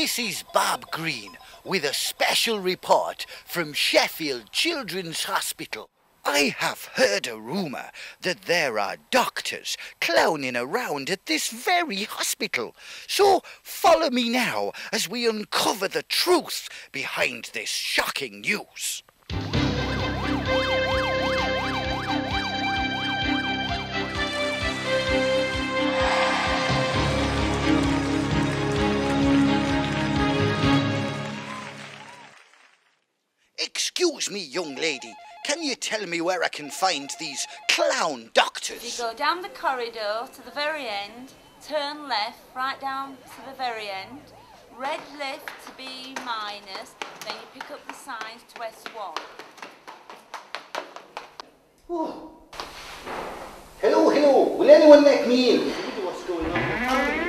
This is Bob Green with a special report from Sheffield Children's Hospital. I have heard a rumour that there are doctors clowning around at this very hospital. So follow me now as we uncover the truth behind this shocking news. Excuse me, young lady. Can you tell me where I can find these clown doctors? You go down the corridor to the very end, turn left, right down to the very end, red lift to B minus, then you pick up the signs to S1. Oh. Hello. Will anyone let me in? I wonder what's going on.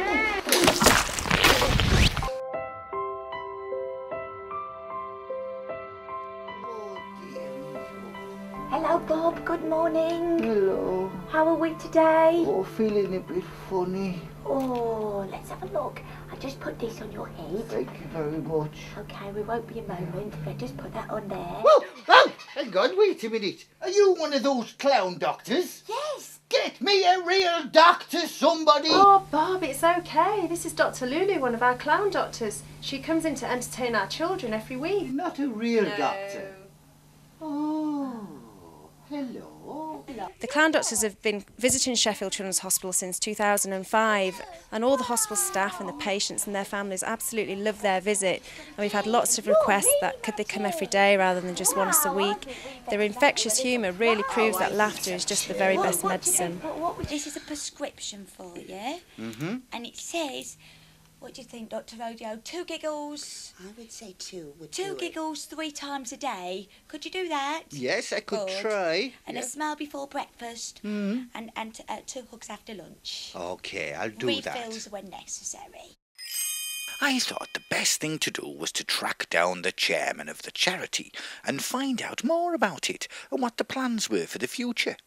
Hello, Bob. Good morning. Hello. How are we today? Oh, feeling a bit funny. Oh, let's have a look. I just put this on your head. Thank you very much. Okay, we won't be a moment. If I just put that on there. Oh, hang on, wait a minute. Are you one of those clown doctors? Yes. Get me a real doctor, somebody. Oh, Bob, it's okay. This is Dr. Lulu, one of our clown doctors. She comes in to entertain our children every week. Not a real No. doctor. Oh, hello. The clown doctors have been visiting Sheffield Children's Hospital since 2005, and all the hospital staff and the patients and their families absolutely love their visit. And we've had lots of requests that could they come every day rather than just once a week. Their infectious humour really proves that laughter is just the very best medicine. This is a prescription for you, and it says, what do you think, Dr. Rodeo? 2 giggles. I would say 2 would Two do it. giggles 3 times a day. Could you do that? Yes, I could Good. try. And a smile before breakfast. And 2 hugs after lunch. Okay, I'll do Refills that. when necessary. I thought the best thing to do was to track down the chairman of the charity and find out more about it and what the plans were for the future.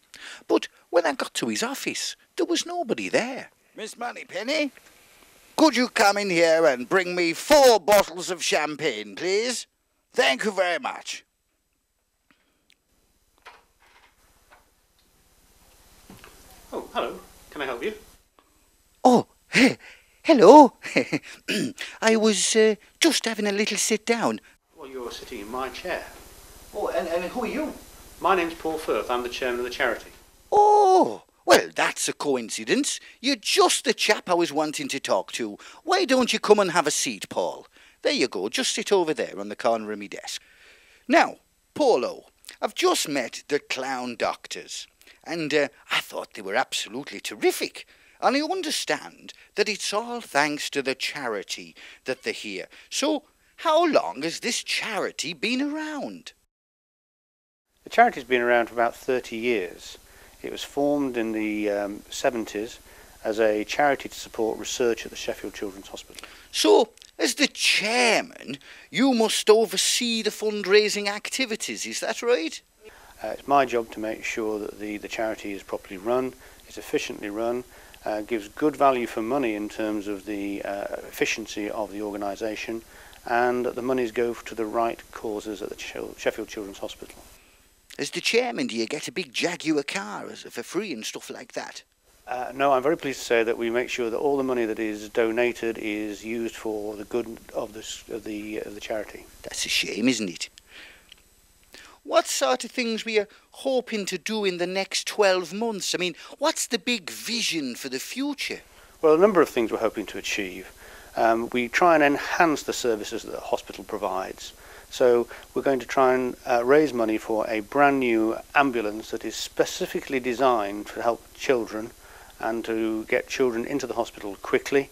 But when I got to his office, there was nobody there. Miss Moneypenny, could you come in here and bring me 4 bottles of champagne, please? Thank you very much. Oh, hello. Can I help you? Oh, hello. I was just having a little sit down. Well, you're sitting in my chair. Oh, and who are you? My name's Paul Firth. I'm the chairman of the charity. Oh, well, that's a coincidence. You're just the chap I was wanting to talk to. Why don't you come and have a seat, Paul? There you go. Just sit over there on the corner of my desk. Now, Paulo, I've just met the clown doctors, and I thought they were absolutely terrific. And I understand that it's all thanks to the charity that they're here. So, how long has this charity been around? The charity's been around for about 30 years. It was formed in the 70s as a charity to support research at the Sheffield Children's Hospital. So, as the chairman, you must oversee the fundraising activities, is that right? It's my job to make sure that the charity is properly run, is efficiently run, gives good value for money in terms of the efficiency of the organisation, and that the monies go to the right causes at the Sheffield Children's Hospital. As the chairman, do you get a big Jaguar car for free and stuff like that? No, I'm very pleased to say that we make sure that all the money that is donated is used for the good of the charity. That's a shame, isn't it? What sort of things were you hoping to do in the next 12 months? I mean, what's the big vision for the future? Well, a number of things we're hoping to achieve. We try and enhance the services that the hospital provides. So we're going to try and raise money for a brand new ambulance that is specifically designed to help children and to get children into the hospital quickly.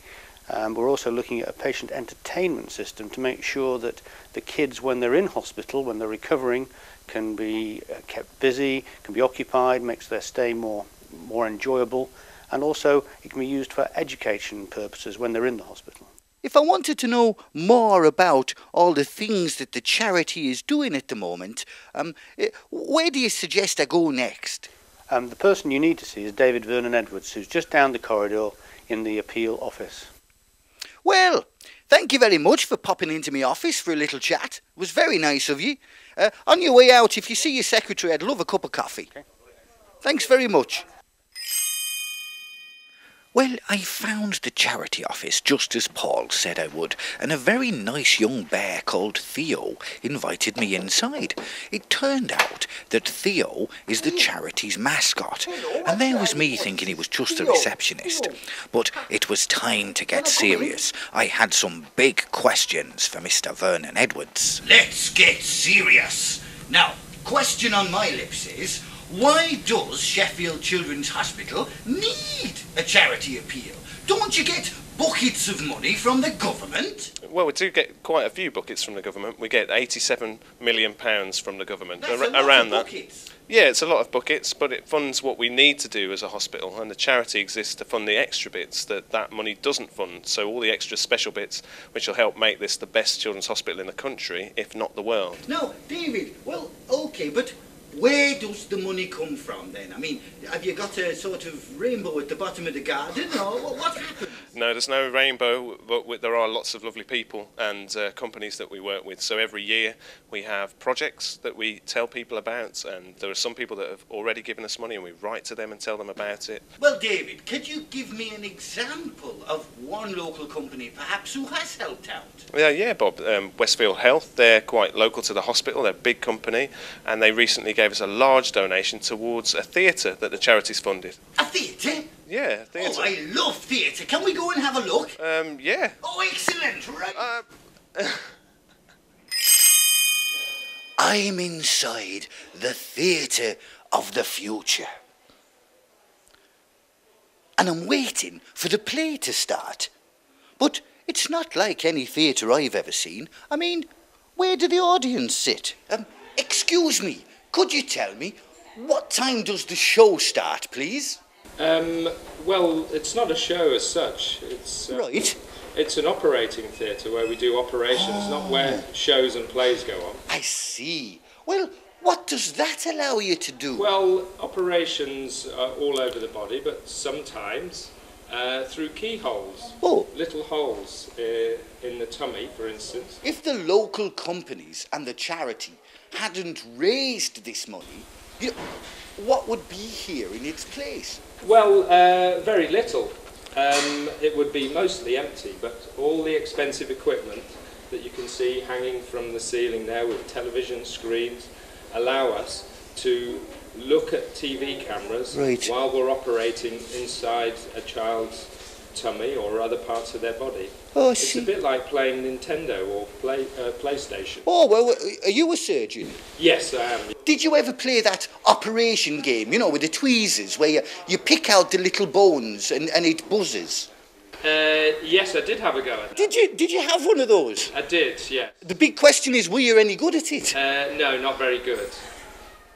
We're also looking at a patient entertainment system to make sure that the kids, when they're in hospital, when they're recovering, can be kept busy, can be occupied, makes their stay more enjoyable, and also it can be used for education purposes when they're in the hospital. If I wanted to know more about all the things that the charity is doing at the moment, where do you suggest I go next? The person you need to see is David Vernon Edwards, who's just down the corridor in the appeal office. Well, thank you very much for popping into my office for a little chat. It was very nice of you. On your way out, if you see your secretary, I'd love a cup of coffee. Okay. Thanks very much. Well, I found the charity office just as Paul said I would, and a very nice young bear called Theo invited me inside. It turned out that Theo is the charity's mascot, and there was me thinking he was just a receptionist. But it was time to get serious. I had some big questions for Mr. Vernon Edwards. Let's get serious. Now, question on my lips is, why does Sheffield Children's Hospital need a charity appeal? Don't you get buckets of money from the government? Well, we do get quite a few buckets from the government. We get £87 million from the government. That's a lot around of that. buckets. Yeah, it's a lot of buckets, but it funds what we need to do as a hospital, and the charity exists to fund the extra bits that money doesn't fund. So all the extra special bits, which will help make this the best children's hospital in the country, if not the world. Now, David, well, OK, but where does the money come from then? I mean, have you got a sort of rainbow at the bottom of the garden, or what happens? No, there's no rainbow, but there are lots of lovely people and companies that we work with. So every year we have projects that we tell people about, and there are some people that have already given us money and we write to them and tell them about it. Well, David, could you give me an example of one local company perhaps who has helped out? Yeah, Bob. Westfield Health, they're quite local to the hospital, they're a big company, and they recently gave us a large donation towards a theatre that the charity's funded. A theatre? Yeah, a theatre. Oh, I love theatre. Can we go and have a look? Yeah. Oh, excellent, right. I'm inside the theatre of the future. And I'm waiting for the play to start. But it's not like any theatre I've ever seen. I mean, where do the audience sit? Excuse me, could you tell me, what time does the show start, please? Well, it's not a show as such. It's Right. It's an operating theatre where we do operations, not where shows and plays go on. I see. Well, what does that allow you to do? Well, operations are all over the body, but sometimes through keyholes. Oh. Little holes in the tummy, for instance. If the local companies and the charity hadn't raised this money, what would be here in its place? Well, very little. It would be mostly empty, but all the expensive equipment that you can see hanging from the ceiling there with television screens allow us to look at TV cameras while we're operating inside a child's tummy or other parts of their body. Oh, I it's see. a bit like playing Nintendo or PlayStation. Oh, well, are you a surgeon? Yes, I am. Did you ever play that operation game, you know, with the tweezers, where you pick out the little bones and it buzzes? Yes, I did have a go at that. Did you have one of those? I did, yes. The big question is, were you any good at it? No, not very good.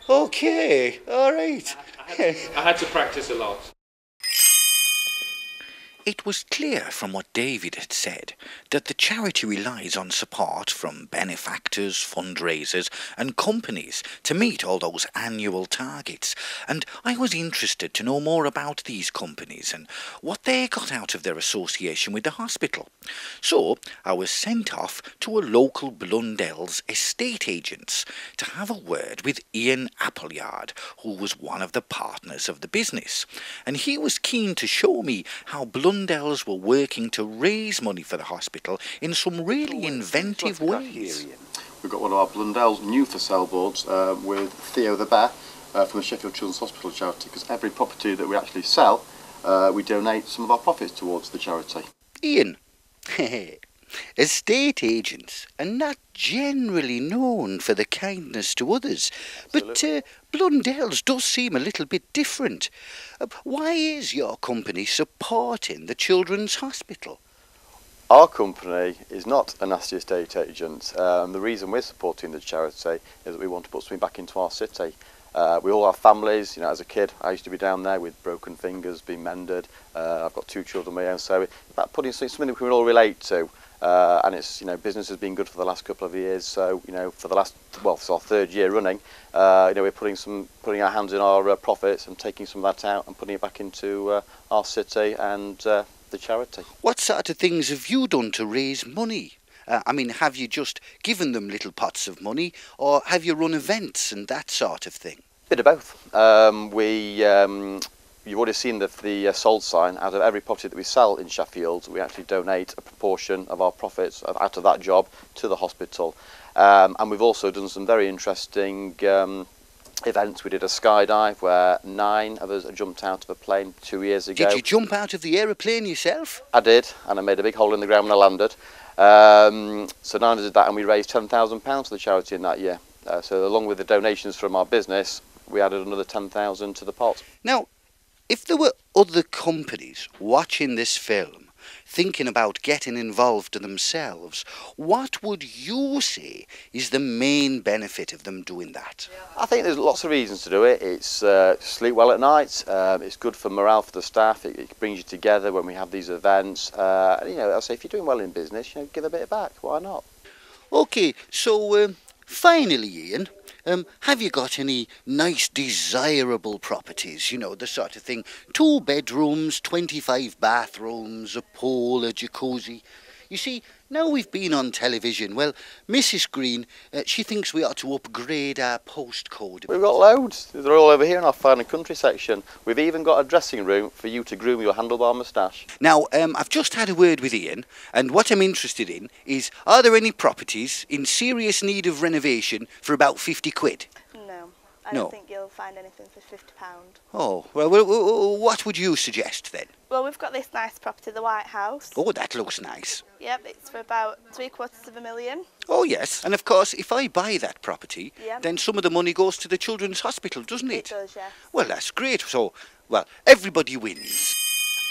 Okay, all right. I had to practice a lot. It was clear from what David had said that the charity relies on support from benefactors, fundraisers and companies to meet all those annual targets, and I was interested to know more about these companies and what they got out of their association with the hospital. So I was sent off to a local Blundell's estate agents to have a word with Ian Appleyard, who was one of the partners of the business, and he was keen to show me how Blundell's were working to raise money for the hospital in some really inventive ways. We've got one of our Blundell's new for sale boards with Theo the bear from the Sheffield Children's Hospital charity, because every property that we actually sell, we donate some of our profits towards the charity. Ian, estate agents are not generally known for the kindness to others, but Blundell's does seem a little bit different. Why is your company supporting the Children's Hospital? Our company is not a nasty estate agent. The reason we're supporting the charity is that we want to put something back into our city. We all have families. You know, as a kid, I used to be down there with broken fingers being mended. I've got 2 children of my own, so it's about putting something that we can all relate to. And it's, you know, business has been good for the last couple of years. So, you know, for the last, well, it's our 3rd year running. You know, we're putting our hands in our profits and taking some of that out and putting it back into our city and the charity. What sort of things have you done to raise money? I mean, have you just given them little pots of money, or have you run events and that sort of thing? Bit of both. You've already seen the sold sign. Out of every property that we sell in Sheffield, we actually donate a proportion of our profits out of that job to the hospital. And we've also done some very interesting events. We did a skydive where 9 of us jumped out of a plane 2 years ago. Did you jump out of the aeroplane yourself? I did, and I made a big hole in the ground when I landed. So 9 of us did that, and we raised £10,000 for the charity in that year. So along with the donations from our business, we added another 10,000 to the pot. Now, if there were other companies watching this film, thinking about getting involved themselves, what would you say is the main benefit of them doing that? I think there's lots of reasons to do it. It's sleep well at night, it's good for morale for the staff, it brings you together when we have these events. You know, I say if you're doing well in business, you know, give a bit back, why not? Okay, so finally, Ian, have you got any nice desirable properties, you know, the sort of thing, 2 bedrooms, 25 bathrooms, a pool, a jacuzzi? You see, now we've been on television, well, Mrs. Green, she thinks we ought to upgrade our postcode. We've got loads. They're all over here in our fine and country section. We've even got a dressing room for you to groom your handlebar moustache. Now, I've just had a word with Ian, and what I'm interested in is, are there any properties in serious need of renovation for about 50 quid? No, I don't think you'll find anything for £50. Oh, well, what would you suggest then? Well, we've got this nice property, the White House. Oh, that looks nice. Yep, it's for about £750,000. Oh, yes. And of course, if I buy that property, then some of the money goes to the Children's Hospital, doesn't it? It does, yes. Well, that's great. So, well, everybody wins.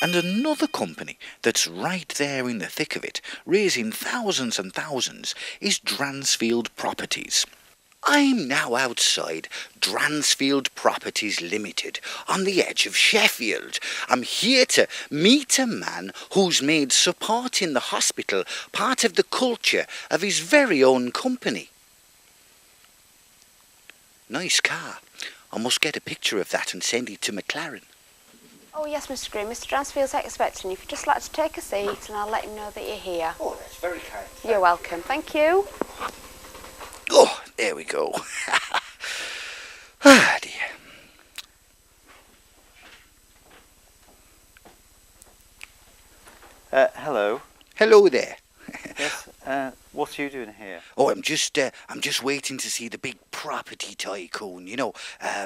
And another company that's right there in the thick of it, raising thousands and thousands, is Dransfield Properties. I'm now outside Dransfield Properties Limited on the edge of Sheffield. I'm here to meet a man who's made supporting the hospital part of the culture of his very own company. Nice car. I must get a picture of that and send it to McLaren. Oh yes, Mr. Green. Mr. Dransfield's expecting you. If you'd just like to take a seat and I'll let him know that you're here. Oh, that's very kind. You're welcome. Thank you. Oh, there we go. Ah, dear. Hello. Hello there. Yes. What are you doing here? Oh, I'm just waiting to see the big property tycoon. You know,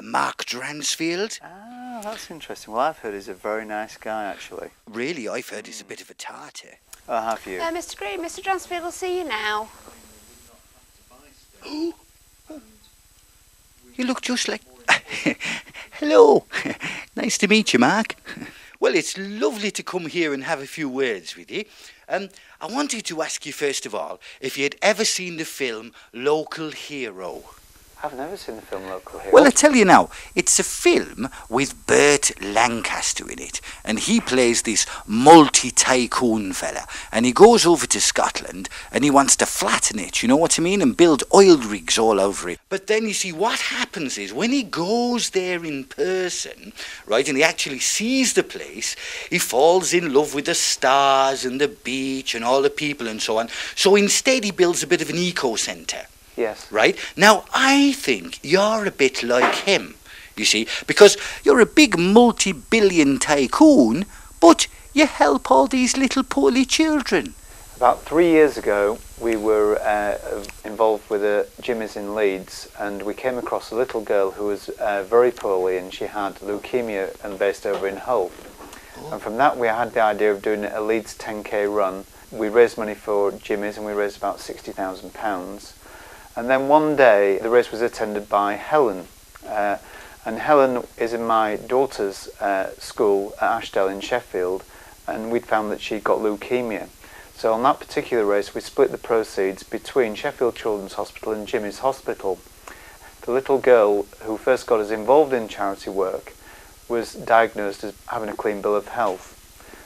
Mark Dransfield. Ah, that's interesting. Well, I've heard he's a very nice guy, actually. Really, I've heard he's a bit of a tartar. Oh, have you? Mr. Green, Mr. Dransfield will see you now. You look just like... Hello. Nice to meet you, Mark. Well, it's lovely to come here and have a few words with you. I wanted to ask you, first of all, if you had ever seen the film Local Hero. I've never seen the film Local Hero. Well, I tell you now, it's a film with Burt Lancaster in it, and he plays this multi-tycoon fella, and he goes over to Scotland, and he wants to flatten it, you know what I mean, and build oil rigs all over it. But then, you see, what happens is, when he goes there in person, right, and he actually sees the place, he falls in love with the stars and the beach and all the people and so on. So instead, he builds a bit of an eco-centre. Yes. Right? Now, I think you're a bit like him, you see, because you're a big multi-billion tycoon, but you help all these little poorly children. About 3 years ago, we were involved with a Jimmy's in Leeds, and we came across a little girl who was very poorly, and she had leukemia and based over in Hull. Oh. And from that, we had the idea of doing a Leeds 10k run. We raised money for Jimmy's, and we raised about £60,000. And then one day, the race was attended by Helen. And Helen is in my daughter's school at Ashdale in Sheffield, and we'd found that she'd got leukemia. So on that particular race, we split the proceeds between Sheffield Children's Hospital and Jimmy's Hospital. The little girl who first got us involved in charity work was diagnosed as having a clean bill of health.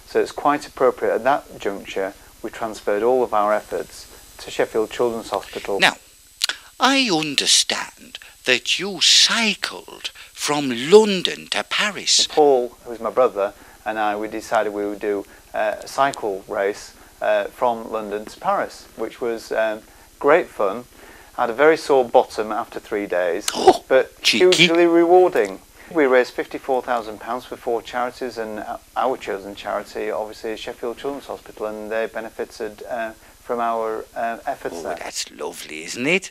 So it's quite appropriate at that juncture, we transferred all of our efforts to Sheffield Children's Hospital. Now, I understand that you cycled from London to Paris. Paul, who's my brother, and I, we decided we would do cycle race from London to Paris, which was great fun. Had a very sore bottom after 3 days, but hugely rewarding. We raised £54,000 for 4 charities, and our chosen charity obviously is Sheffield Children's Hospital, and they benefited from our efforts there. That's lovely, isn't it?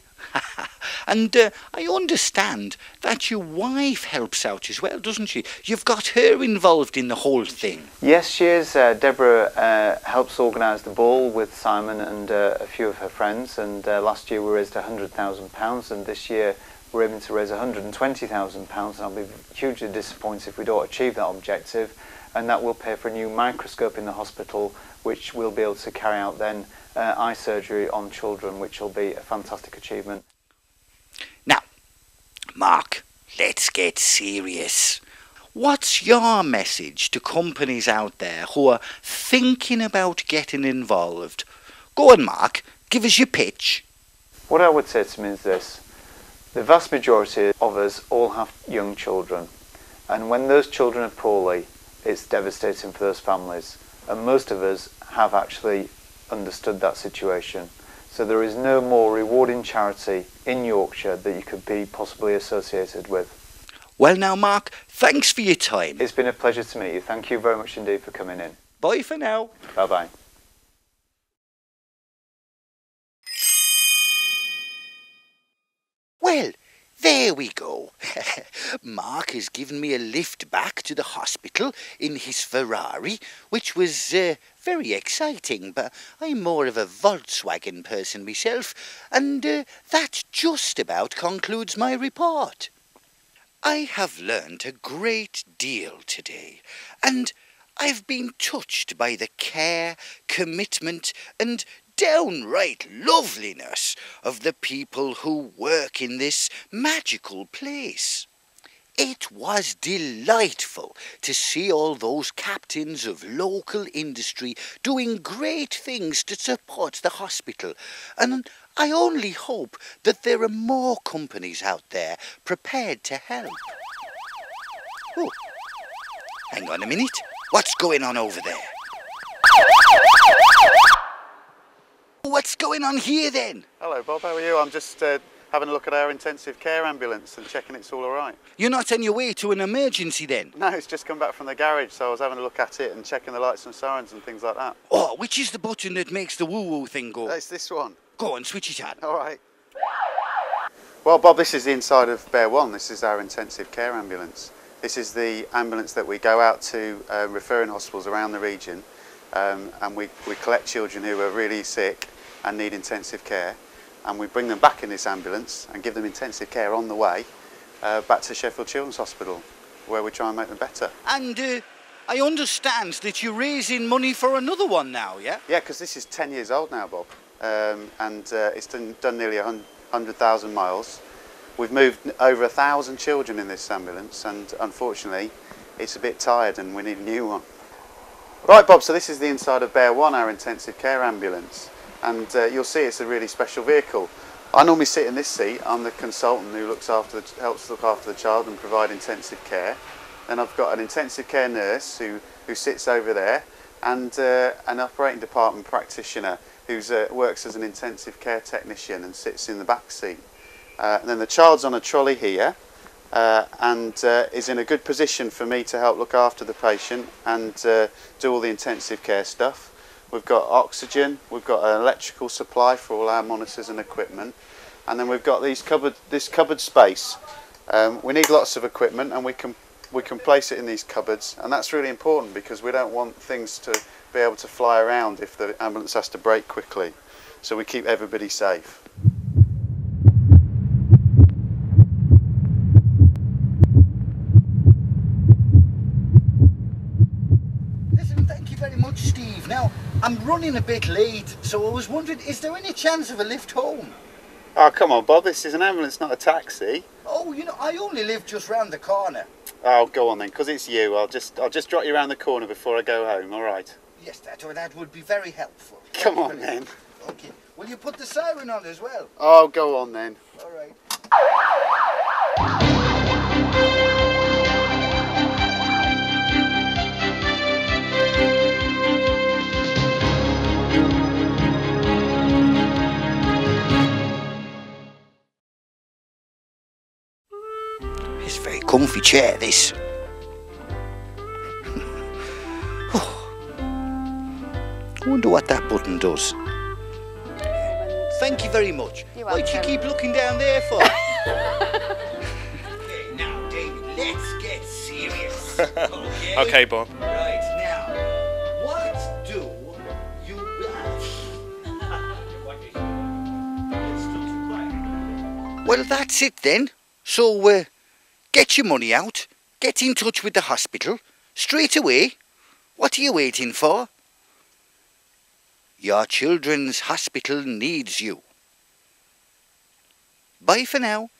And I understand that your wife helps out as well, doesn't she? You've got her involved in the whole thing. Yes, she is. Deborah helps organise the ball with Simon and a few of her friends, and last year we raised £100,000, and this year we're aiming to raise £120,000, and I'll be hugely disappointed if we don't achieve that objective, and that will pay for a new microscope in the hospital, which we'll be able to carry out then eye surgery on children, which will be a fantastic achievement. Now, Mark, let's get serious. What's your message to companies out there who are thinking about getting involved? Go on, Mark, give us your pitch. What I would say to them is this. The vast majority of us all have young children, and when those children are poorly, it's devastating for those families, and most of us have actually understood that situation. So there is no more rewarding charity in Yorkshire that you could be possibly associated with. Well now, Mark, thanks for your time. It's been a pleasure to meet you. Thank you very much indeed for coming in. Bye for now. Bye-bye. Well, there we go. Mark has given me a lift back to the hospital in his Ferrari, which was very exciting, but I'm more of a Volkswagen person myself, and that just about concludes my report. I have learned a great deal today, and I've been touched by the care, commitment, and downright loveliness of the people who work in this magical place. It was delightful to see all those captains of local industry doing great things to support the hospital, and I only hope that there are more companies out there prepared to help. Oh, hang on a minute. What's going on over there? What's going on here then? Hello Bob, how are you? I'm just having a look at our intensive care ambulance and checking it's all alright. You're not on your way to an emergency then? No, it's just come back from the garage, so I was having a look at it and checking the lights and sirens and things like that. Oh, which is the button that makes the woo-woo thing go? It's this one. Go on, switch it on. Alright. Well Bob, this is the inside of Bear 1. This is our intensive care ambulance. This is the ambulance that we go out to referring hospitals around the region, and we collect children who are really sick and need intensive care, and we bring them back in this ambulance and give them intensive care on the way back to Sheffield Children's Hospital, where we try and make them better. And I understand that you're raising money for another one now, yeah? Yeah, because this is 10 years old now, Bob, and it's done nearly 100,000 miles. We've moved over 1,000 children in this ambulance, and unfortunately it's a bit tired and we need a new one. Right Bob, so this is the inside of Bear 1, our intensive care ambulance. And you'll see it's a really special vehicle. I normally sit in this seat. I'm the consultant who helps look after the child and provide intensive care. Then I've got an intensive care nurse who sits over there, and an operating department practitioner who works as an intensive care technician and sits in the back seat. And then the child's on a trolley here and is in a good position for me to help look after the patient and do all the intensive care stuff. We've got oxygen, we've got an electrical supply for all our monitors and equipment, and then we've got this cupboard space. We need lots of equipment, and we can place it in these cupboards, and that's really important because we don't want things to be able to fly around if the ambulance has to brake quickly. So we keep everybody safe. Very much, Steve. Now, I'm running a bit late, so I was wondering, is there any chance of a lift home? Oh, come on, Bob, this is an ambulance, not a taxi. Oh, you know, I only live just round the corner. Oh, go on then, because it's you. I'll just drop you around the corner before I go home, all right? Yes, that would be very helpful. Come on then. Okay. Will you put the siren on as well? Oh, go on then. All right. comfy chair, this. I wonder what that button does. Thank you very much. Why'd you keep looking down there for? Okay, now, David, let's get serious. Okay? Okay, Bob. Right, now, what do you... Well, that's it then. So, get your money out, get in touch with the hospital, straight away. What are you waiting for? Your children's hospital needs you. Bye for now.